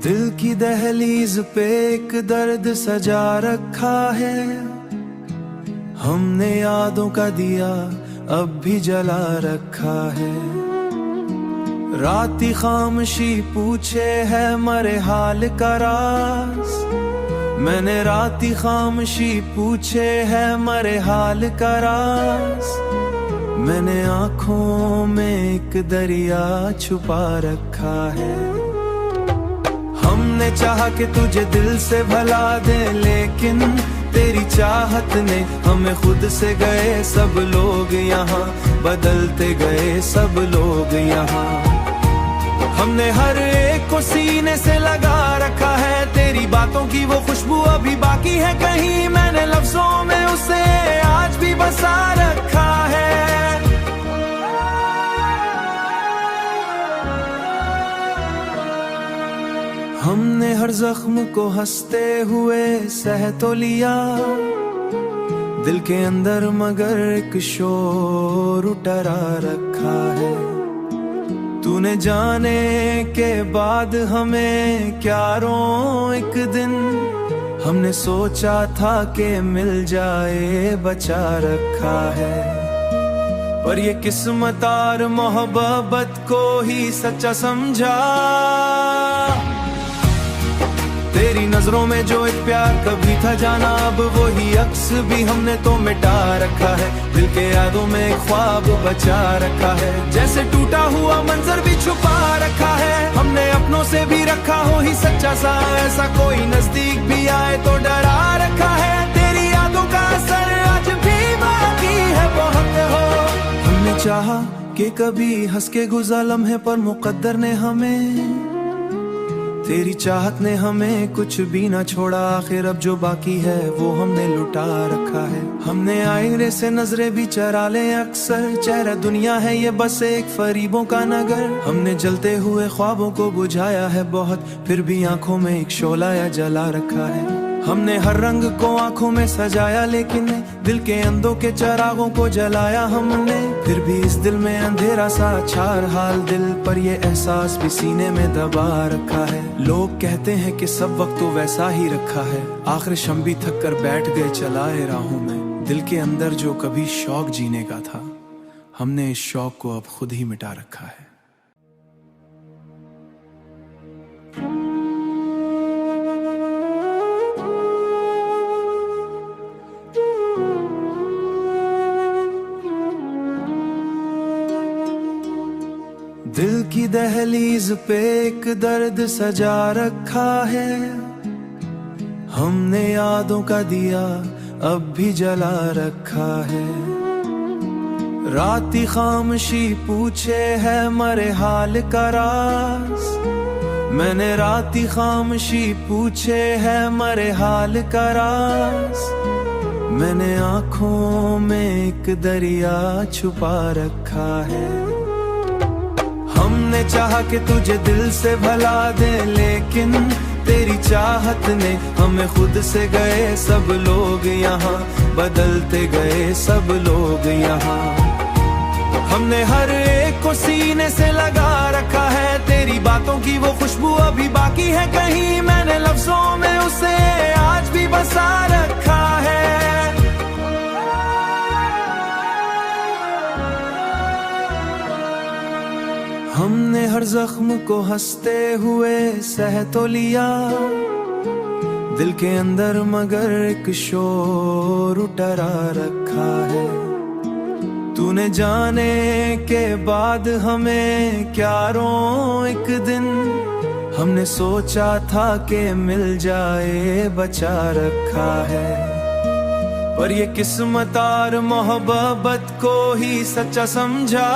दिल की दहलीज पे एक दर्द सजा रखा है, हमने यादों का दिया अब भी जला रखा है। राती खामोशी पूछे है मरे हाल का राज, मैंने राती खामोशी पूछे है मरे हाल का राज। मैंने आँखों में एक दरिया छुपा रखा है। हमने चाहा कि तुझे दिल से भला दे, लेकिन तेरी चाहत ने हमें खुद से गए सब लोग यहाँ, बदलते गए सब लोग यहाँ। हमने हर एक को सीने से लगा रखा है, तेरी बातों की वो खुशबू अभी बाकी है कहीं। मैंने लफ्जों में उसे आज भी बसा रखा है। हमने हर जख्म को हंसते हुए सह तो लिया, दिल के अंदर मगर एक शोर उठा रखा है। तूने जाने के बाद हमें क्या रो एक दिन, हमने सोचा था कि मिल जाए बचा रखा है। पर ये किस्मत और मोहब्बत को ही सच्चा समझा। तेरी नजरों में जो एक प्यार कभी था जाना, अब वही अक्स भी हमने तो मिटा रखा है। दिल के यादों में एक ख्वाब बचा रखा है, जैसे टूटा हुआ मंजर भी छुपा रखा है। हमने अपनों से भी रखा हो ही सच्चा सा, ऐसा कोई नजदीक भी आए तो डरा रखा है। तेरी यादों का असर आज भी बाकी है बहुत हो। हमने चाहा कि कभी हंस के गुज़ार लम्हे, पर मुकद्दर ने हमें, तेरी चाहत ने हमें कुछ भी ना छोड़ा। आखिर अब जो बाकी है वो हमने लुटा रखा है। हमने आईने से नजरें भी चरा ले अक्सर, चेहरा दुनिया है ये बस एक फरीबों का नगर। हमने जलते हुए ख्वाबों को बुझाया है बहुत, फिर भी आंखों में एक शोला या जला रखा है। हमने हर रंग को आंखों में सजाया, लेकिन दिल के अंधों के चिरागों को जलाया हमने। फिर भी इस दिल में अंधेरा सा छार हाल दिल पर, ये एहसास भी सीने में दबा रखा है। लोग कहते हैं कि सब वक्त तो वैसा ही रखा है, आखिर शम भी थक कर बैठ गए चलाए राहों में। दिल के अंदर जो कभी शौक जीने का था, हमने इस शौक को अब खुद ही मिटा रखा है। दिल की दहलीज पे एक दर्द सजा रखा है, हमने यादों का दिया अब भी जला रखा है। राती खामोशी पूछे है मरे हाल का राज, मैंने राती खामोशी पूछे है मरे हाल का राज। मैंने आँखों में एक दरिया छुपा रखा है। हमने चाहा कि तुझे दिल से भला दे, लेकिन तेरी चाहत ने हमें खुद से गए सब लोग यहाँ, बदलते गए सब लोग यहाँ। हमने हर एक को सीने से लगा रखा है, तेरी बातों की वो खुशबू अभी बाकी है कहीं। मैंने लफ्जों में उसे आज भी बसा रखा है। हमने हर जख्म को हंसते हुए सह तो लिया, दिल के अंदर मगर एक शोर उठा रखा है। तूने जाने के बाद हमें क्या रो एक दिन, हमने सोचा था कि मिल जाए बचा रखा है। पर ये किस्मत और मोहब्बत को ही सच्चा समझा।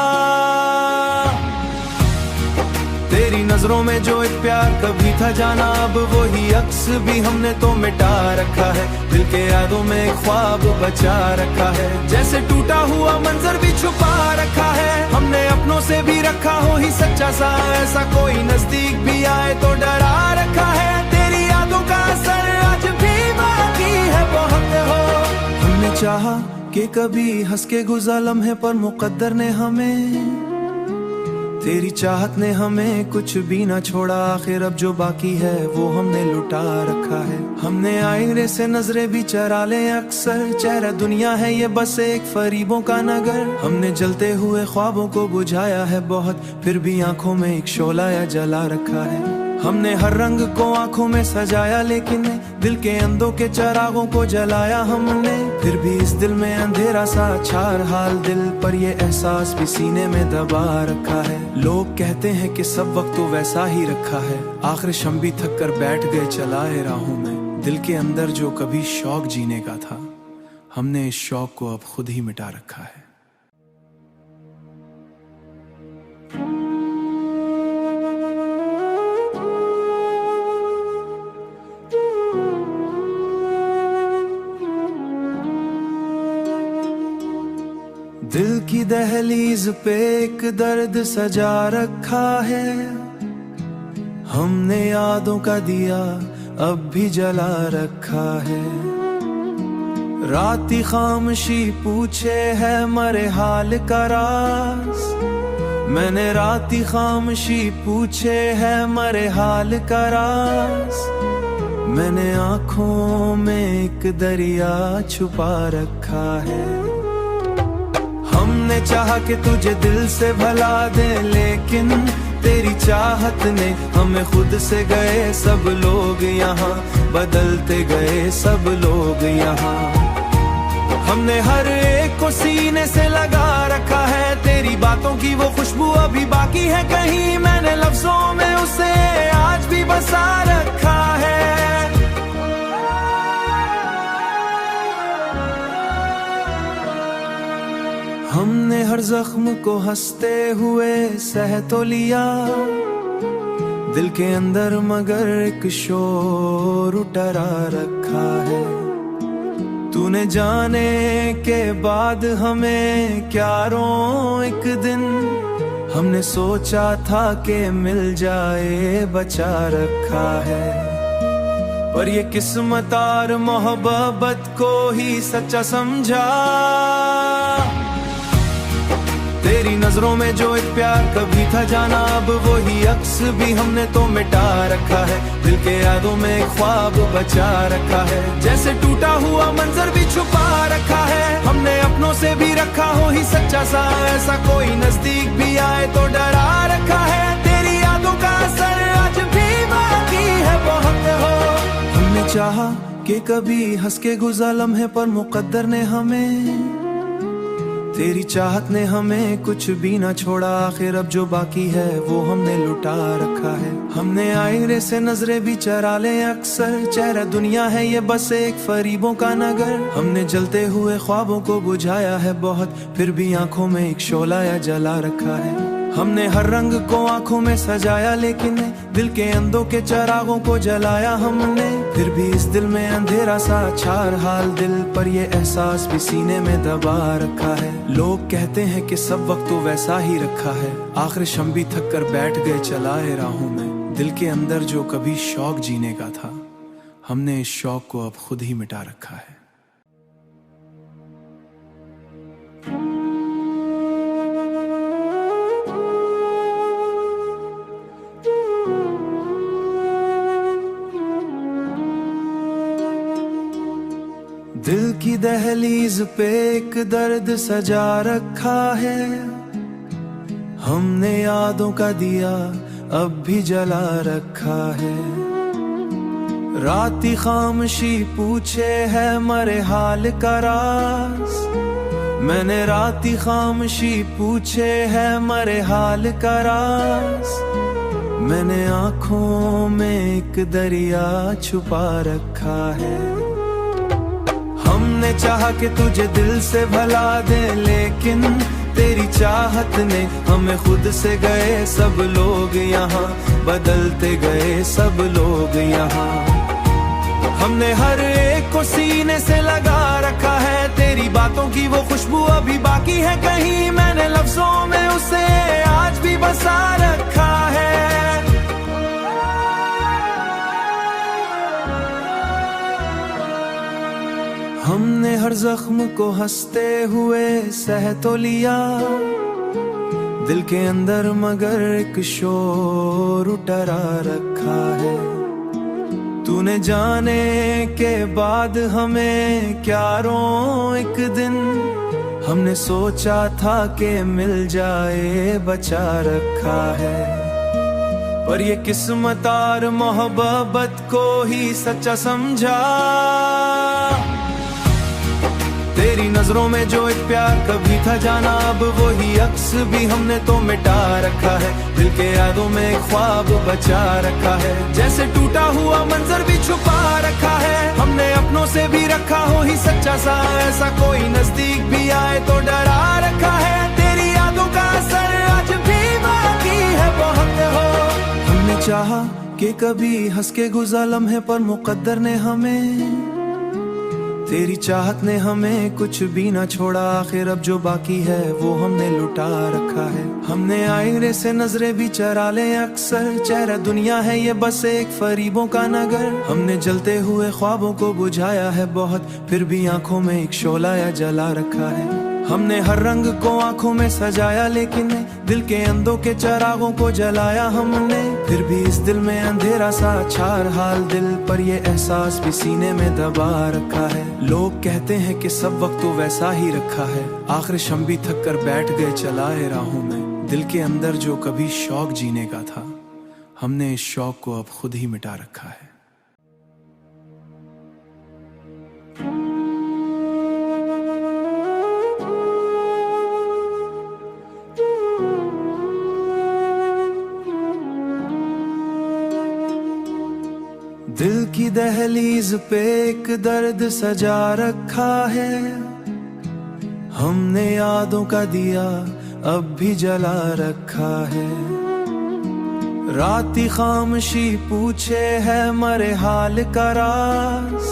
तेरी नजरों में जो एक प्यार कभी था जाना, अब वही अक्स भी हमने तो मिटा रखा है। दिल के यादों में एक ख्वाब बचा रखा है, जैसे टूटा हुआ मंजर भी छुपा रखा है। हमने अपनों से भी रखा हो ही सच्चा सा, ऐसा कोई नजदीक भी आए तो डरा रखा है। तेरी यादों का असर आज भी बाकी है बहुत हो। हमने चाहा कि कभी हंस के गुज़ार लम्हे, पर मुकद्दर ने हमें, तेरी चाहत ने हमें कुछ भी ना छोड़ा, आखिर अब जो बाकी है वो हमने लुटा रखा है। हमने आईने से नजरें भी चरा ले अक्सर, चेहरा दुनिया है ये बस एक फरीबों का नगर। हमने जलते हुए ख्वाबों को बुझाया है बहुत, फिर भी आंखों में एक शोला या जला रखा है। हमने हर रंग को आंखों में सजाया, लेकिन दिल के अंधों के चरागों को जलाया हमने। फिर भी इस दिल में अंधेरा सा छार हाल, दिल पर ये एहसास भी सीने में दबा रखा है। लोग कहते हैं कि सब वक्त तो वैसा ही रखा है, आखिर शम भी थक कर बैठ गए चलाए राहों में। दिल के अंदर जो कभी शौक जीने का था, हमने इस शौक को अब खुद ही मिटा रखा है। दिल की दहलीज पे एक दर्द सजा रखा है, हमने यादों का दिया अब भी जला रखा है। राती खामोशी पूछे है मरे हाल का राज, मैंने राती खामोशी पूछे है मरे हाल का राज। मैंने आंखों में एक दरिया छुपा रखा है। हमने चाहा कि तुझे दिल से भला दे, लेकिन तेरी चाहत ने हमें खुद से गए सब लोग यहाँ, बदलते गए सब लोग यहाँ। हमने हर एक को सीने से लगा रखा है, तेरी बातों की वो खुशबू अभी बाकी है कहीं। मैंने लफ्जों में उसे आज भी बसा रखा है। हमने हर जख्म को हंसते हुए सह तो लिया, दिल के अंदर मगर एक शोर उठा रखा है। तूने जाने के बाद हमें क्या रों एक दिन, हमने सोचा था कि मिल जाए बचा रखा है। पर ये किस्मत और मोहब्बत को ही सच्चा समझा, तेरी नजरों में जो एक प्यार कभी था जाना, अब वही अक्स भी हमने तो मिटा रखा है। दिल के यादों में एक ख्वाब बचा रखा है, जैसे टूटा हुआ मंजर भी छुपा रखा है। हमने अपनों से भी रखा हो ही सच्चा सा, ऐसा कोई नजदीक भी आए तो डरा रखा है। तेरी यादों का असर आज भी बाकी है बहुत हो। हमने चाहा कि कभी हंस के गुज़रा लम्हे पर मुकद्दर ने हमें, तेरी चाहत ने हमें कुछ भी ना छोड़ा, आखिर अब जो बाकी है वो हमने लुटा रखा है। हमने आईने से नजरें भी चरा ले अक्सर, चेहरा दुनिया है ये बस एक फरीबों का नगर। हमने जलते हुए ख्वाबों को बुझाया है बहुत, फिर भी आंखों में एक शोला या जला रखा है। हमने हर रंग को आंखों में सजाया, लेकिन दिल के अंधों के चरागों को जलाया हमने। फिर भी इस दिल में अंधेरा सा छार हाल, दिल पर ये एहसास भी सीने में दबा रखा है। लोग कहते हैं कि सब वक्त तो वैसा ही रखा है, आखिर शम भी थक कर बैठ गए चलाए राहों में। दिल के अंदर जो कभी शौक जीने का था, हमने इस शौक को अब खुद ही मिटा रखा है। दिल की दहलीज पे एक दर्द सजा रखा है, हमने यादों का दिया अब भी जला रखा है। राती खामोशी पूछे है मरे हाल का राज, मैंने राती खामोशी पूछे है मरे हाल का राज। मैंने आंखों में एक दरिया छुपा रखा है। हमने चाहा कि तुझे दिल से भला दे, लेकिन तेरी चाहत ने हमें खुद से गए सब लोग यहाँ, बदलते गए सब लोग यहाँ। हमने हर एक को सीने से लगा रखा है, तेरी बातों की वो खुशबू अभी बाकी है कहीं। मैंने लफ्जों में उसे आज भी बसा रखा है। हमने हर जख्म को हंसते हुए सह तो लिया, दिल के अंदर मगर एक शोर उठरा रखा है। तूने जाने के बाद हमें क्या रो एक दिन, हमने सोचा था कि मिल जाए बचा रखा है। पर ये किस्मत और मोहब्बत को ही सच्चा समझा। तेरी नजरों में जो एक प्यार कभी था जाना, अब वही अक्स भी हमने तो मिटा रखा है। दिल के यादों में एक ख्वाब बचा रखा है, जैसे टूटा हुआ मंजर भी छुपा रखा है। हमने अपनों से भी रखा हो ही सच्चा सा, ऐसा कोई नजदीक भी आए तो डरा रखा है। तेरी यादों का असर आज भी बाकी है बहुत हो। हमने चाहा कि कभी हंस के गुज़ार लम्हे पर मुकद्दर ने हमें, तेरी चाहत ने हमें कुछ भी ना छोड़ा। आखिर अब जो बाकी है वो हमने लुटा रखा है। हमने आईने से नजरें भी चरा ले अक्सर, चेहरा दुनिया है ये बस एक फरीबों का नगर। हमने जलते हुए ख्वाबों को बुझाया है बहुत, फिर भी आंखों में एक शोला या जला रखा है। हमने हर रंग को आंखों में सजाया, लेकिन दिल के अंदों के चिरागों को जलाया हमने। फिर भी इस दिल में अंधेरा सा छार हाल दिल पर, ये एहसास भी सीने में दबा रखा है। लोग कहते हैं कि सब वक्त तो वैसा ही रखा है, आखिर शम भी थक कर बैठ गए चलाए राहों में। दिल के अंदर जो कभी शौक जीने का था, हमने इस शौक को अब खुद ही मिटा रखा है। दिल की दहलीज पे एक दर्द सजा रखा है, हमने यादों का दिया अब भी जला रखा है। राती खामोशी पूछे है मरे हाल का राज,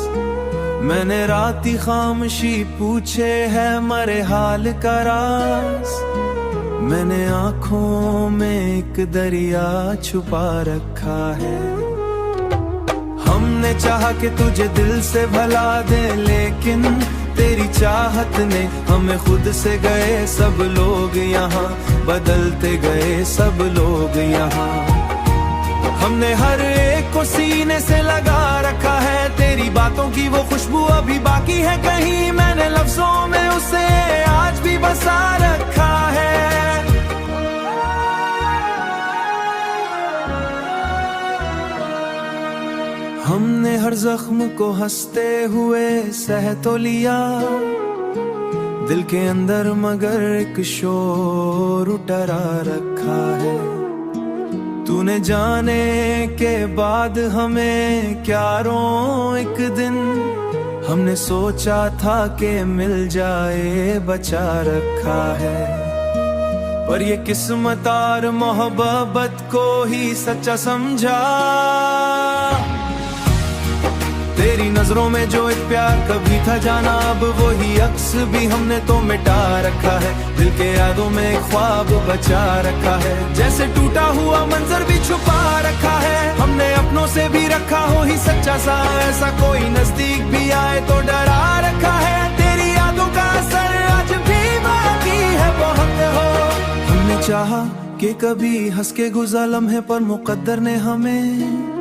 मैंने राती खामोशी पूछे है मरे हाल का राज। मैंने आंखों में एक दरिया छुपा रखा है। हमने चाहा कि तुझे दिल से भला दे, लेकिन तेरी चाहत ने हमें खुद से गए सब लोग यहाँ, बदलते गए सब लोग यहाँ। हमने हर एक को सीने से लगा रखा है, तेरी बातों की वो खुशबू अभी बाकी है कहीं। मैंने लफ्जों में उसे आज भी बसा रखा है। हमने हर जख्म को हंसते हुए सह तो लिया, दिल के अंदर मगर एक शोर उठरा रखा है। तूने जाने के बाद हमें क्या रो एक दिन, हमने सोचा था कि मिल जाए बचा रखा है। पर ये किस्मत और मोहब्बत को ही सच्चा समझा। तेरी नजरों में जो एक प्यार कभी था जाना, अब वही अक्स भी हमने तो मिटा रखा है। दिल के यादों में एक ख्वाब बचा रखा है, जैसे टूटा हुआ मंजर भी छुपा रखा है। हमने अपनों से भी रखा हो ही सच्चा सा, ऐसा कोई नजदीक भी आए तो डरा रखा है। तेरी यादों का असर आज भी बाकी है बहुत हो। हमने चाहा कि कभी हंस के गुज़ार लम्हे पर मुकद्दर ने हमें,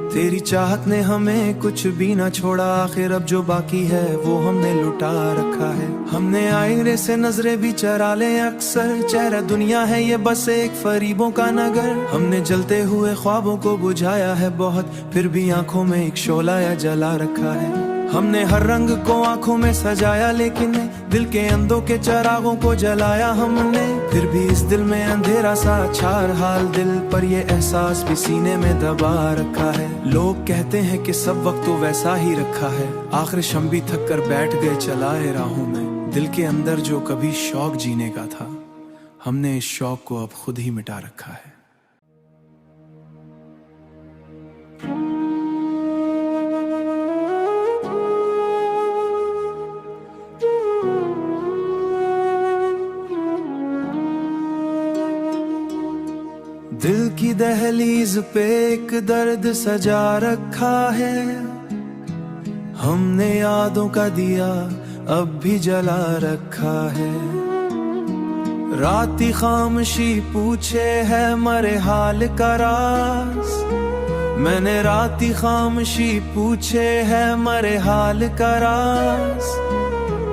तेरी चाहत ने हमें कुछ भी ना छोड़ा। आखिर अब जो बाकी है वो हमने लुटा रखा है। हमने आईने से नजरें भी चरा ले अक्सर, चेहरा दुनिया है ये बस एक फरीबों का नगर। हमने जलते हुए ख्वाबों को बुझाया है बहुत, फिर भी आंखों में एक शोला या जला रखा है। हमने हर रंग को आंखों में सजाया, लेकिन दिल के अंदों के चिरागों को जलाया हमने। फिर भी इस दिल में अंधेरा सा छार हाल दिल पर, ये एहसास भी सीने में दबा रखा है। लोग कहते हैं कि सब वक्त तो वैसा ही रखा है, आखिर शम भी थक कर बैठ गए चलाए राहों में। दिल के अंदर जो कभी शौक जीने का था, हमने इस शौक को अब खुद ही मिटा रखा है। दिल की दहलीज पे एक दर्द सजा रखा है, हमने यादों का दिया अब भी जला रखा है। राती खामोशी पूछे है मरे हाल का राज। मैंने राती खामोशी पूछे है मरे हाल का राज।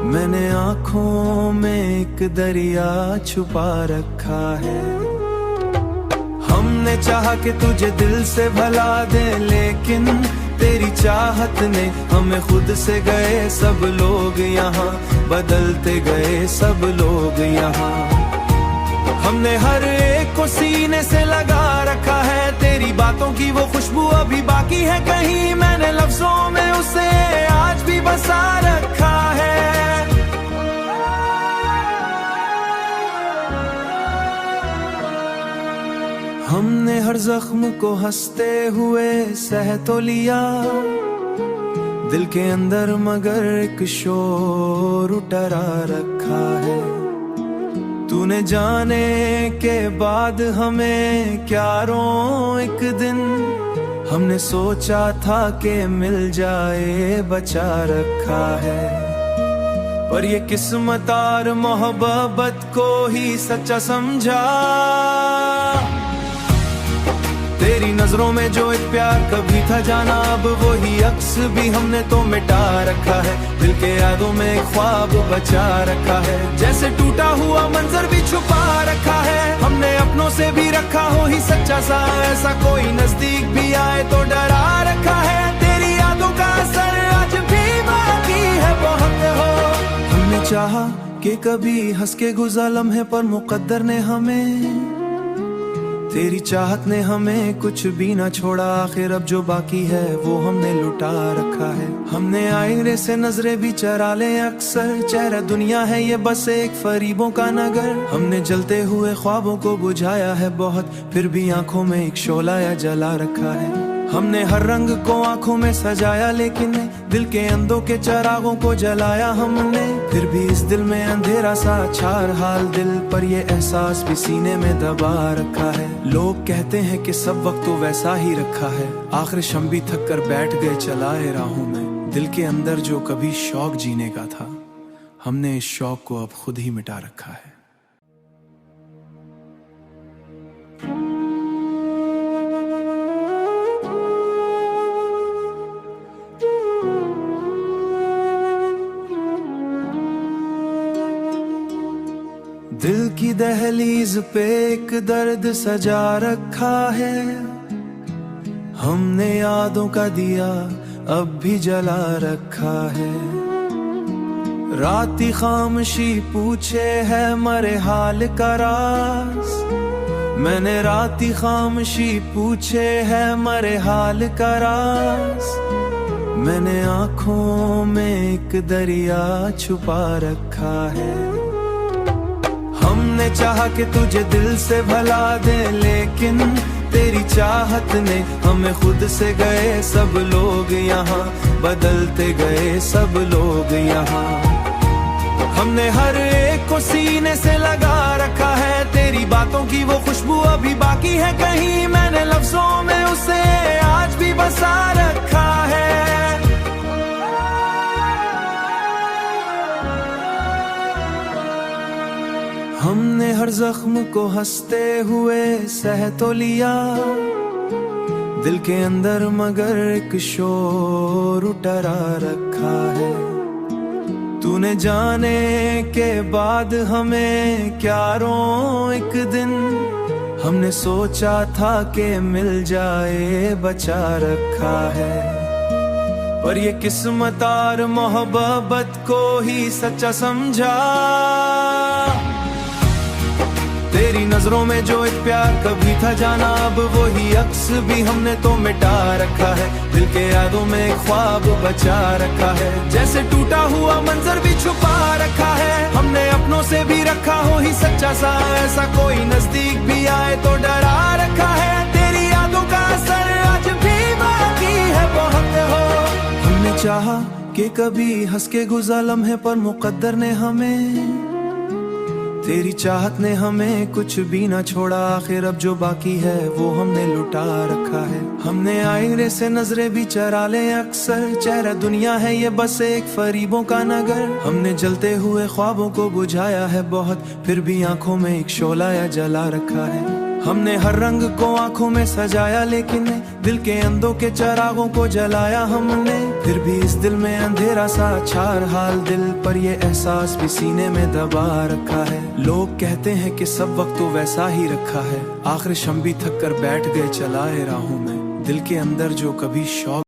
मैंने आँखों में एक दरिया छुपा रखा है। हमने चाहा कि तुझे दिल से भला दे, लेकिन तेरी चाहत ने हमें खुद से गए सब लोग यहाँ, बदलते गए सब लोग यहाँ। हमने हर एक को सीने से लगा रखा है, तेरी बातों की वो खुशबू अभी बाकी है कहीं। मैंने लफ्जों में उसे आज भी बसा रखा है। हमने हर जख्म को हंसते हुए सह तो लिया, दिल के अंदर मगर एक शोर उठा रखा है। तूने जाने के बाद हमें क्या रों एक दिन, हमने सोचा था कि मिल जाए बचा रखा है। पर ये किस्मत और मोहब्बत को ही सच्चा समझा। तेरी नजरों में जो एक प्यार कभी था जाना, अब वही अक्स भी हमने तो मिटा रखा है। दिल के यादों में एक ख्वाब बचा रखा है, जैसे टूटा हुआ मंजर भी छुपा रखा है। हमने अपनों से भी रखा हो ही सच्चा सा, ऐसा कोई नजदीक भी आए तो डरा रखा है। तेरी यादों का असर आज भी बाकी है बहुत हो। हमने चाहा कि कभी हंस के गुज़ार लम्हे, पर मुकद्दर ने हमें, तेरी चाहत ने हमें कुछ भी ना छोड़ा। आखिर अब जो बाकी है वो हमने लुटा रखा है। हमने आईने से नजरें भी चरा ले अक्सर, चेहरा दुनिया है ये बस एक फरीबों का नगर। हमने जलते हुए ख्वाबों को बुझाया है बहुत, फिर भी आंखों में एक शोला या जला रखा है। हमने हर रंग को आंखों में सजाया, लेकिन दिल के अंदों के चिरागों को जलाया हमने। फिर भी इस दिल में अंधेरा सा छार हाल दिल पर, ये एहसास भी सीने में दबा रखा है। लोग कहते हैं कि सब वक्त तो वैसा ही रखा है, आखिर शम भी थक कर बैठ गए चलाए राहों में। दिल के अंदर जो कभी शौक जीने का था, हमने इस शौक को अब खुद ही मिटा रखा है। दिल की दहलीज पे एक दर्द सजा रखा है, हमने यादों का दिया अब भी जला रखा है। राती खामोशी पूछे है मरे हाल का राज। मैंने राती खामोशी पूछे है मरे हाल का राज। मैंने आँखों में एक दरिया छुपा रखा है। हमने चाहा कि तुझे दिल से भला दे, लेकिन तेरी चाहत ने हमें खुद से गए सब लोग यहाँ, बदलते गए सब लोग यहाँ। हमने हर एक को सीने से लगा रखा है, तेरी बातों की वो खुशबू अभी बाकी है कहीं। मैंने लफ्जों में उसे आज भी बसा रखा है। हमने हर जख्म को हंसते हुए सह तो लिया, दिल के अंदर मगर एक शोर उठा रखा है। तूने जाने के बाद हमें क्या रों एक दिन, हमने सोचा था कि मिल जाए बचा रखा है। पर ये किस्मत और मोहब्बत को ही सच्चा समझा। तेरी नजरों में जो एक प्यार कभी था जाना, अब वही अक्स भी हमने तो मिटा रखा है। दिल के यादों में एक ख्वाब बचा रखा है, जैसे टूटा हुआ मंजर भी छुपा रखा है। हमने अपनों से भी रखा हो ही सच्चा सा, ऐसा कोई नजदीक भी आए तो डरा रखा है। तेरी यादों का असर आज भी बाकी है बहुत हो। हमने चाहा कि कभी हंस के गुज़ार लम्हे, पर मुकद्दर ने हमें, तेरी चाहत ने हमें कुछ भी ना छोड़ा, आखिर अब जो बाकी है वो हमने लुटा रखा है। हमने आईने से नजरें भी चरा ले अक्सर, चेहरा दुनिया है ये बस एक फरीबों का नगर। हमने जलते हुए ख्वाबों को बुझाया है बहुत, फिर भी आंखों में एक शोला या जला रखा है। हमने हर रंग को आंखों में सजाया, लेकिन दिल के अंदों के चिरागों को जलाया हमने। फिर भी इस दिल में अंधेरा सा छार हाल, दिल पर ये एहसास भी सीने में दबा रखा है। लोग कहते हैं कि सब वक्त तो वैसा ही रखा है, आखिर शम भी थक कर बैठ गए चलाए राहों में। दिल के अंदर जो कभी शौक